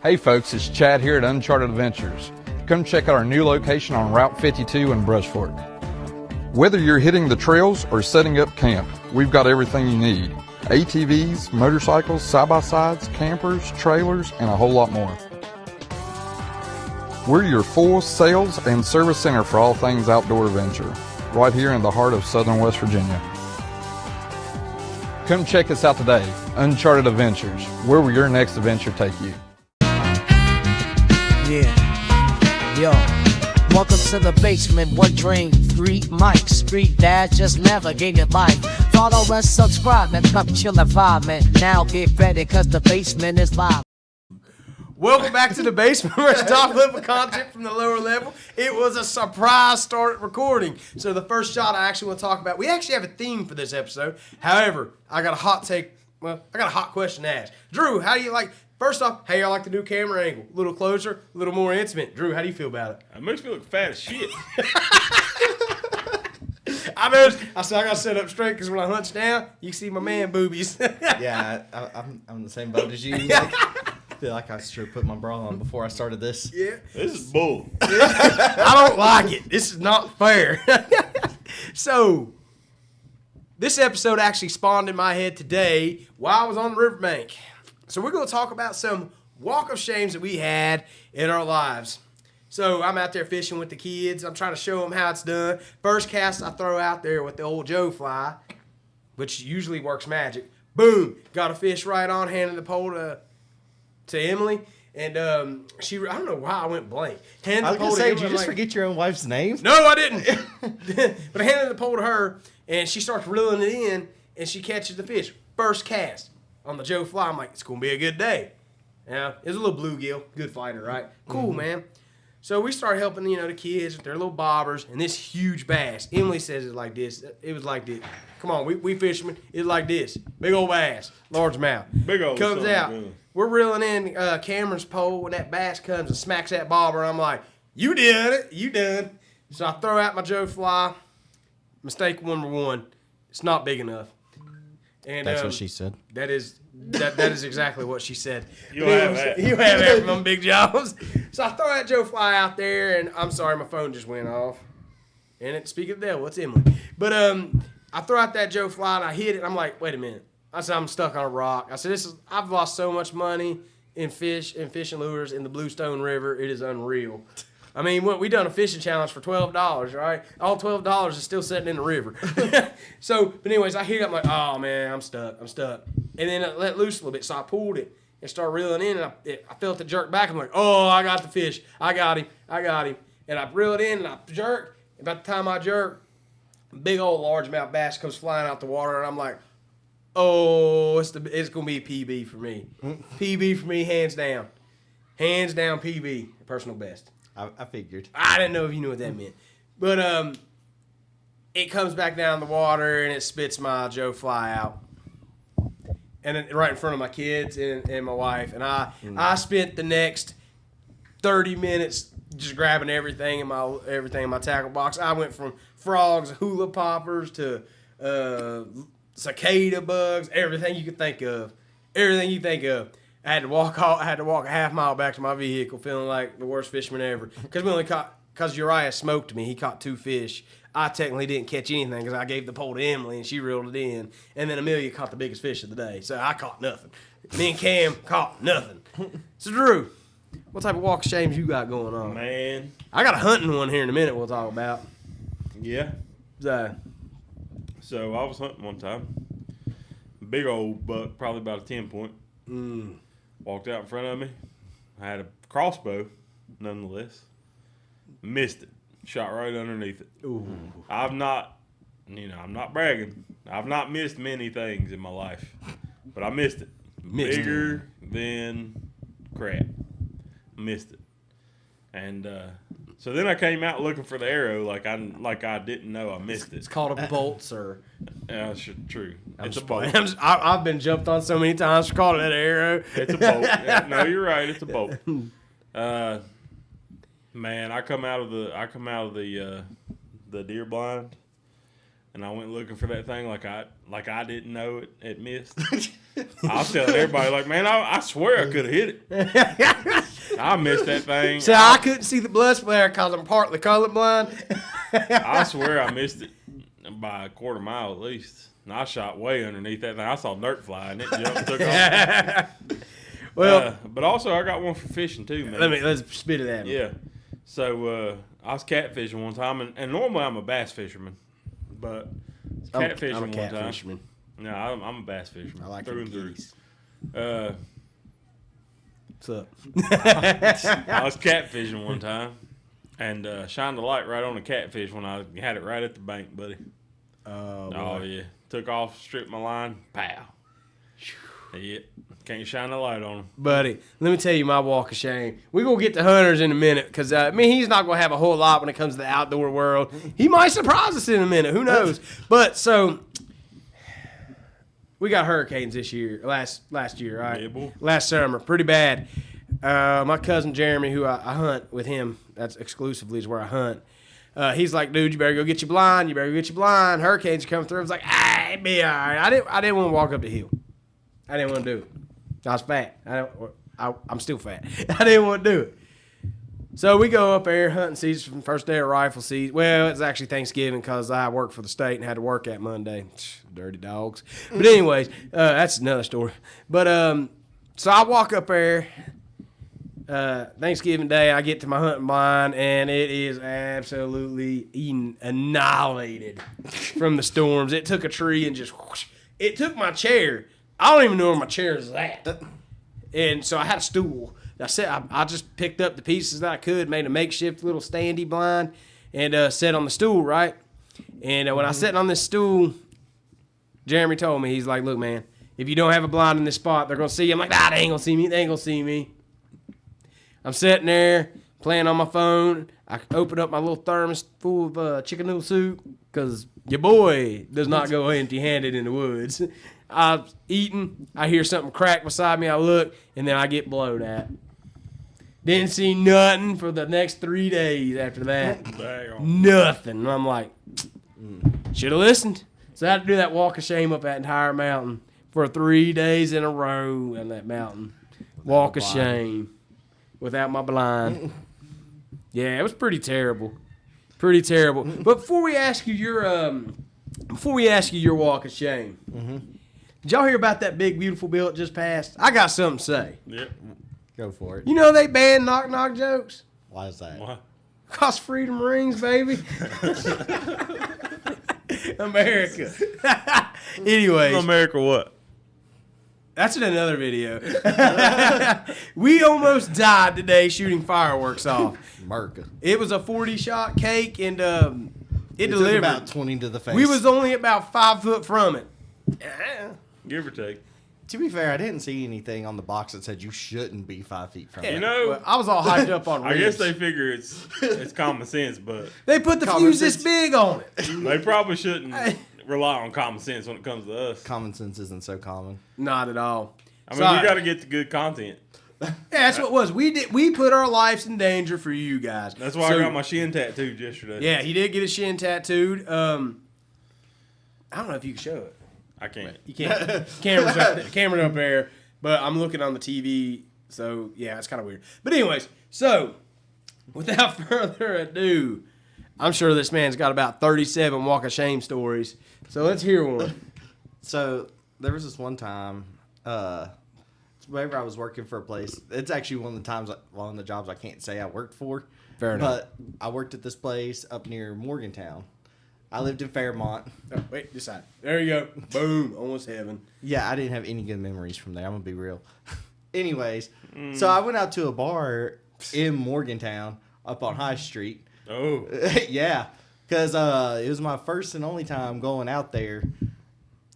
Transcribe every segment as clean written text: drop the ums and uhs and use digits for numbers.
Hey folks, it's Chad here at Uncharted Adventures. Come check out our new location on Route 52 in Brush Fork. Whether you're hitting the trails or setting up camp, we've got everything you need. ATVs, motorcycles, side-by-sides, campers, trailers, and a whole lot more. We're your full sales and service center for all things outdoor adventure, right here in the heart of southern West Virginia. Come check us out today, Uncharted Adventures. Where will your next adventure take you? Yeah, yo, welcome to the basement. One dream, 3 mics, street dad, just navigated life. Follow and subscribe and come chill and vibe, man. Now get ready, cause the basement is live. Welcome back to the basement, where it's top level content from the lower level. It was a surprise start recording. So the first shot I actually want to talk about, we actually have a theme for this episode. However, I got a hot take, I got a hot question to ask. Drew, how do you like, first off, how y'all like the new camera angle? A little closer, a little more intimate. Drew, how do you feel about it? It makes me look fat as shit. I noticed, I said I got to sit up straight because when I hunch down, you can see my man boobies. Yeah, I'm in the same boat as you. I feel like I should have put my bra on before I started this. Yeah. This is bull. I don't like it. This is not fair. So, this episode actually spawned in my head today while I was on the riverbank. So, we're going to talk about some walk of shames that we had in our lives. So, I'm out there fishing with the kids. I'm trying to show them how it's done. First cast I throw out there with the old Joe fly, which usually works magic. Boom! Got a fish right on, handed the pole to Emily, and I don't know why I went blank. I was going to say, did you just forget your own wife's name? No, I didn't. But I handed the pole to her, and she starts reeling it in, and she catches the fish. First cast on the Joe fly. I'm like, it's going to be a good day. Yeah, it was a little bluegill. Good fighter, right? Cool, man. So we start helping, the kids with their little bobbers, and this huge bass. Emily says it's like this. It was like this. Come on, we fishermen. It's like this. Big old bass. Large mouth. Big old comes son out. of a gun. We're reeling in Cameron's pole, and that bass comes and smacks that bobber. I'm like, you did it. You done. So I throw out my Joe fly. Mistake number one. It's not big enough. And That's what she said. That is exactly what she said. You have that. You have that from them big jobs. So I throw that Joe fly out there, and I'm sorry, my phone just went off. And speaking of the devil, it's Emily. But I throw out that Joe fly, and I hit it. And I'm like, wait a minute. I said, I'm stuck on a rock. I said, I've lost so much money in fishing lures in the Bluestone River. It is unreal. I mean, we done a fishing challenge for $12, right? All $12 is still sitting in the river. But anyways, I hit it. I'm like, oh, man, I'm stuck. And then I let loose a little bit, so I pulled it and started reeling in, and I felt it jerk back. I'm like, oh, I got the fish. I got him. And I reeled in, and I jerked. About the time I jerked, a big old largemouth bass comes flying out the water, and I'm like, oh, it's going to be a PB for me. PB for me, hands down. Hands down PB, personal best. I figured. I didn't know if you knew what that meant. But it comes back down the water, and it spits my Joe fly out. And then right in front of my kids and my wife. And I spent the next 30 minutes just grabbing everything in my tackle box. I went from frogs, hula poppers, to cicada bugs, everything you could think of. I had to walk a half mile back to my vehicle feeling like the worst fisherman ever. Because Uriah smoked me. He caught 2 fish. I technically didn't catch anything because I gave the pole to Emily and she reeled it in. And then Amelia caught the biggest fish of the day. So I caught nothing. Me and Cam caught nothing. So Drew, what type of walk of shames you got going on? Man. I got a hunting one here in a minute we'll talk about. Yeah. So I was hunting one time. Big old buck, probably about a 10 point. Walked out in front of me. I had a crossbow, nonetheless. Missed it. Shot right underneath it. Ooh. I'm not bragging. I've not missed many things in my life, but I missed it. Bigger than crap. Missed it. And so then I came out looking for the arrow like I didn't know I missed it. It's called a bolt, sir. Yeah, true. It's a just bolt. playing. I've been jumped on so many times for calling it an arrow. It's a bolt. Yeah, no, you're right. It's a bolt. Man, I come out of the deer blind, and I went looking for that thing like I didn't know it missed. I was telling everybody, like, man, I swear I could have hit it. I missed that thing. So I couldn't see the blood splatter because I'm partly colorblind. I swear I missed it by a quarter mile at least. And I shot way underneath that thing. I saw dirt fly and it jumped and took off. Well, but also I got one for fishing too, man. let's spit it at me. Yeah. So I was catfishing one time, and normally I'm a bass fisherman, but catfishing I'm a one cat time. fisherman. No, I'm a bass fisherman. I like through them and through. geese. What's up? I was catfishing one time, and shined the light right on the catfish when I had it right at the bank, buddy. Oh yeah, took off, stripped my line, pow. Yeah, can't shine the light on him. Buddy, let me tell you my walk of shame. We're going to get to Hunters in a minute because, he's not going to have a whole lot when it comes to the outdoor world. He might surprise us in a minute. Who knows? But, so, we got hurricanes this year, last year, right? Yeah, boy. Last summer. Pretty bad. My cousin Jeremy, who I hunt with him, that's exclusively is where I hunt. He's like, dude, you better go get your blind. You better go get your blind. Hurricanes are coming through. I was like, it'd be all right. I didn't want to walk up the hill. I didn't want to do it. I was fat. I'm still fat. I didn't want to do it. So we go up there hunting season from first day of rifle season. Well, it's actually Thanksgiving because I worked for the state and had to work that Monday. Dirty dogs. But anyways, that's another story. But so I walk up there Thanksgiving Day. I get to my hunting blind and it is absolutely annihilated from the storms. It took a tree and just whoosh, it took my chair. I don't even know where my chair is at. And so I had a stool. I just picked up the pieces that I could, made a makeshift little standy blind, and sat on the stool, right? And when I sat on this stool, Jeremy told me, he's like, look, man, if you don't have a blind in this spot, they're going to see you. I'm like, they ain't going to see me. They ain't going to see me. I'm sitting there playing on my phone. I open up my little thermos full of chicken noodle soup because your boy does not go empty-handed in the woods. I was eating. I hear something crack beside me. I look, and then I get blowed at. Didn't see nothing for the next 3 days after that. Nothing. And I'm like, should have listened. So I had to do that walk of shame up that entire mountain for 3 days in a row on that mountain. Walk of shame without my blind. Yeah, it was pretty terrible. Pretty terrible. But before we ask you your walk of shame, did y'all hear about that big beautiful bill that just passed? I got something to say. Yep. Go for it. You know they banned knock jokes? Why is that? Why? Cause freedom rings, baby. America. Anyways, America what? that's in another video. We almost died today shooting fireworks off. America. It was a 40-shot cake, and it Took delivered. about 20 to the face. We was only about 5 foot from it. Give or take. To be fair, I didn't see anything on the box that said you shouldn't be 5 feet from it. You know, Well, I was all hyped up on I ribs. guess they figure it's common sense, but They put the Common fuse this sense. big on it. they probably shouldn't rely on common sense when it comes to us. Common sense isn't so common. Not at all. I mean, Sorry. we got to get the good content. Yeah, that's what it was. We put our lives in danger for you guys. That's why So- I got my shin tattooed yesterday. Yeah, he did get his shin tattooed. I don't know if you can show it. I can't. You can't. Camera's up there, but I'm looking on the TV, so yeah, it's kind of weird. But anyways, so without further ado, I'm sure this man's got about 37 walk of shame stories. So let's hear one. So there was this one time, whenever I was working for a place. It's actually one of the jobs I can't say I worked for. Fair enough. But I worked at this place up near Morgantown. I lived in Fairmont. Oh, wait, this side. There you go. Boom, almost heaven. Yeah, I didn't have any good memories from there. I'm gonna be real. Anyways, so I went out to a bar in Morgantown up on High Street. Oh, Yeah, because it was my first and only time going out there.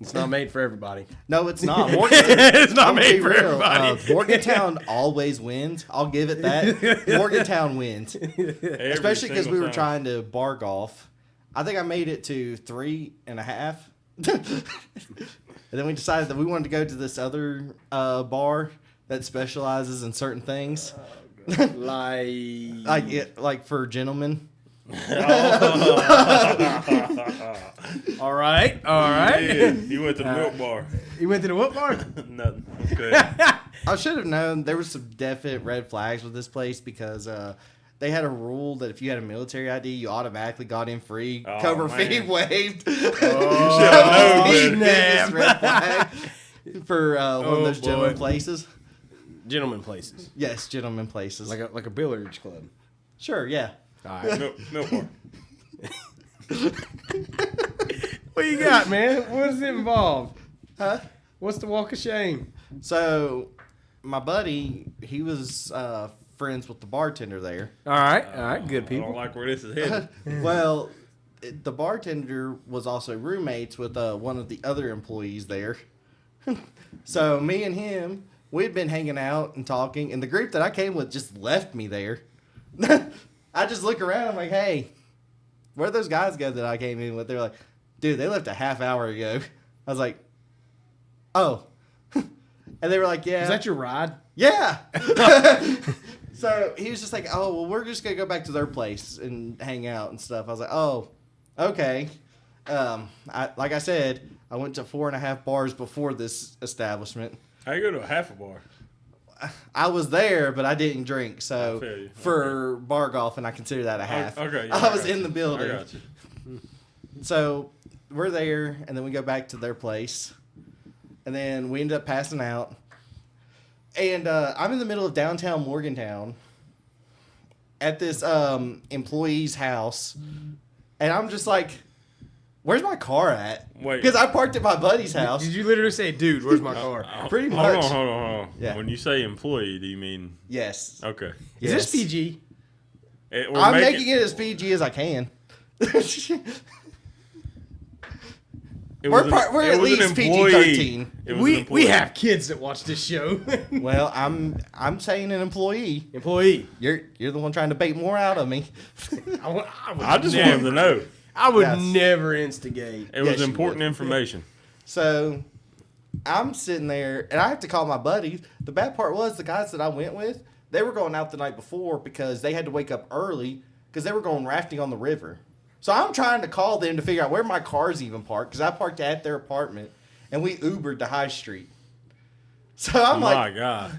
It's not made for everybody. No, it's not. Morgantown, It's not I'm gonna made be for real. everybody. Morgantown always wins. I'll give it that. Morgantown wins, especially because we were trying to bar golf. I think I made it to 3.5. And then we decided that we wanted to go to this other bar that specializes in certain things, Like like for gentlemen. All right. Yeah, he went to the milk bar. You went to the what bar? Nothing. Okay. I should have known there was some definite red flags with this place because they had a rule that if you had a military ID, you automatically got in free, Oh, cover man. fee waived. Oh, Biggest red flag for one Oh, of those boy. gentleman places. Gentlemen places. Yes, gentleman places. Like a billiards club. Sure, yeah. All right. milk bar. What you got, man? What does it involve? Huh? What's the walk of shame? So, my buddy, he was friends with the bartender there. All right. Good I don't people. like where this is headed. Well, the bartender was also roommates with one of the other employees there. So me and him, we'd been hanging out and talking, and the group that I came with just left me there. I just look around, I'm like, hey, where'd those guys go that I came in with? They're like, dude, they left a half hour ago. I was like, oh. And they were like, yeah. Is that your ride? Yeah. So he was just like, oh, well, we're just going to go back to their place and hang out and stuff. I was like, oh, okay. Like I said, I went to 4.5 bars before this establishment. How you go to a half a bar? I was there, but I didn't drink. I So feel you. for bar golf, and I consider that a half. Okay. Yeah, I was got in you. the building. I got you. So we're there, and then we go back to their place. And then we end up passing out. And I'm in the middle of downtown Morgantown at this employee's house. And I'm just like, where's my car at? Wait. Because I parked at my buddy's house. Did you literally say, dude, where's my car? Pretty Hold much. on. Yeah. When you say employee, do you mean Yes. okay? Is this PG? I'm making it as PG as I can. We're at least PG-13. We have kids that watch this show. Well, I'm saying an employee. Employee. You're the one trying to bait more out of me. I just want him to know. I would Yes. never instigate. It Yes, was you important would. information. So I'm sitting there, and I have to call my buddies. The bad part was the guys that I went with, they were going out the night before because they had to wake up early because they were going rafting on the river. So I'm trying to call them to figure out where my car's even parked because I parked at their apartment, and we Ubered to High Street. So I'm My like, God.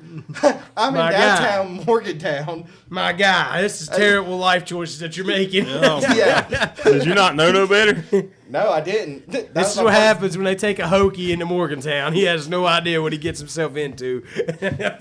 I'm My in downtown Morgantown. My guy, this is terrible life choices that you're making. Yeah. Did you not know no better? No, I didn't. That This was is my what first- happens when they take a hokey into Morgantown. He has no idea what he gets himself into.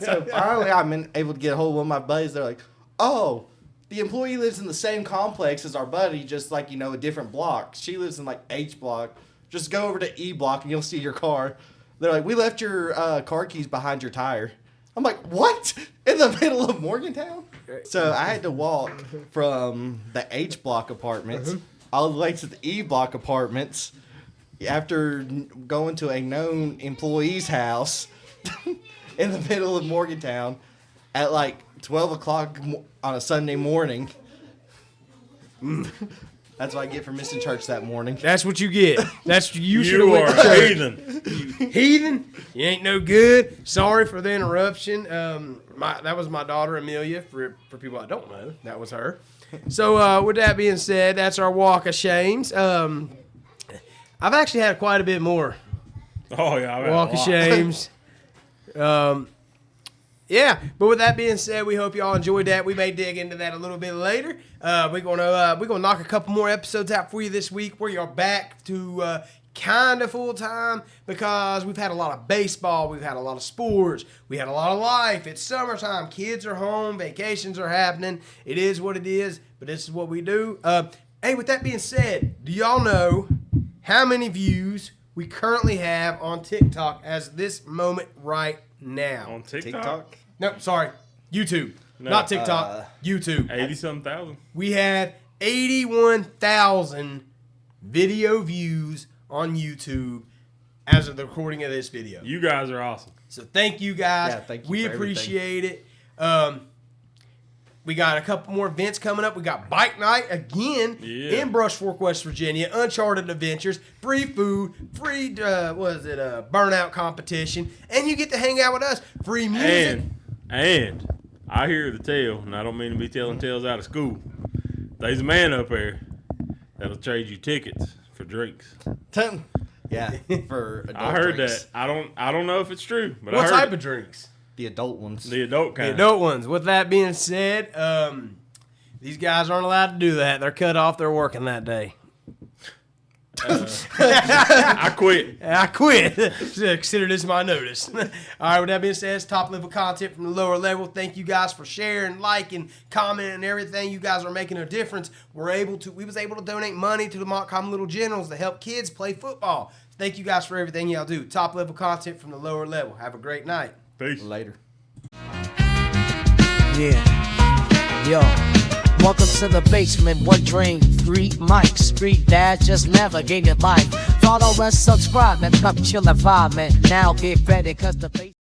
So finally, I'm able to get a hold of one of my buddies. They're like, oh, the employee lives in the same complex as our buddy, just like, a different block. She lives in like H block. Just go over to E block and you'll see your car. They're like, we left your car keys behind your tire. I'm like, what? In the middle of Morgantown? So I had to walk from the H block apartments all the way to the E block apartments after going to a known employee's house in the middle of Morgantown at like 12 o'clock on a Sunday morning. That's what I get for missing church that morning. That's what you get. You should have You went are to a church. heathen. Heathen, you ain't no good. Sorry for the interruption. That was my daughter Amelia. For people I don't know, that was her. So with that being said, that's our walk of shames. I've actually had quite a bit more Oh yeah, I've had walk a of lot. shames. Yeah, but with that being said, we hope y'all enjoyed that. We may dig into that a little bit later. We're gonna knock a couple more episodes out for you this week. We are back to kind of full time because we've had a lot of baseball, we've had a lot of sports, we had a lot of life. It's summertime, kids are home, vacations are happening. It is what it is, but this is what we do. Hey, with that being said, do y'all know how many views we currently have on TikTok as this moment right now? On TikTok, TikTok? No, sorry. YouTube. No, Not TikTok. YouTube. 80-something thousand. We had 81,000 video views on YouTube as of the recording of this video. You guys are awesome. So thank you guys. Yeah, thank you We for appreciate it. We got a couple more events coming up. We got Bike Night again in Brush Fork, West Virginia. Uncharted Adventures, free food, free burnout competition, and you get to hang out with us. Free music. And I hear the tale, and I don't mean to be telling tales out of school, There's a man up there that'll trade you tickets for drinks. Yeah, for adult I heard drinks. that. I don't know if it's true, but What I heard type it. of drinks? The adult ones. The adult The kind. adult ones. With that being said, these guys aren't allowed to do that. They're cut off. They're working that day. I quit. I quit. Consider this my notice. All right, with that being said, it's top level content from the lower level. Thank you guys for sharing, liking, commenting, and everything. You guys are making a difference. We was able to donate money to the Montcalm Little Generals to help kids play football. Thank you guys for everything y'all do. Top level content from the lower level. Have a great night. Peace. Later. Yeah. Yo. Welcome to the basement. One dream, 3 mics. Street dad just navigated life. Follow and subscribe and come chill and vibe, man. Now get ready, cause the base.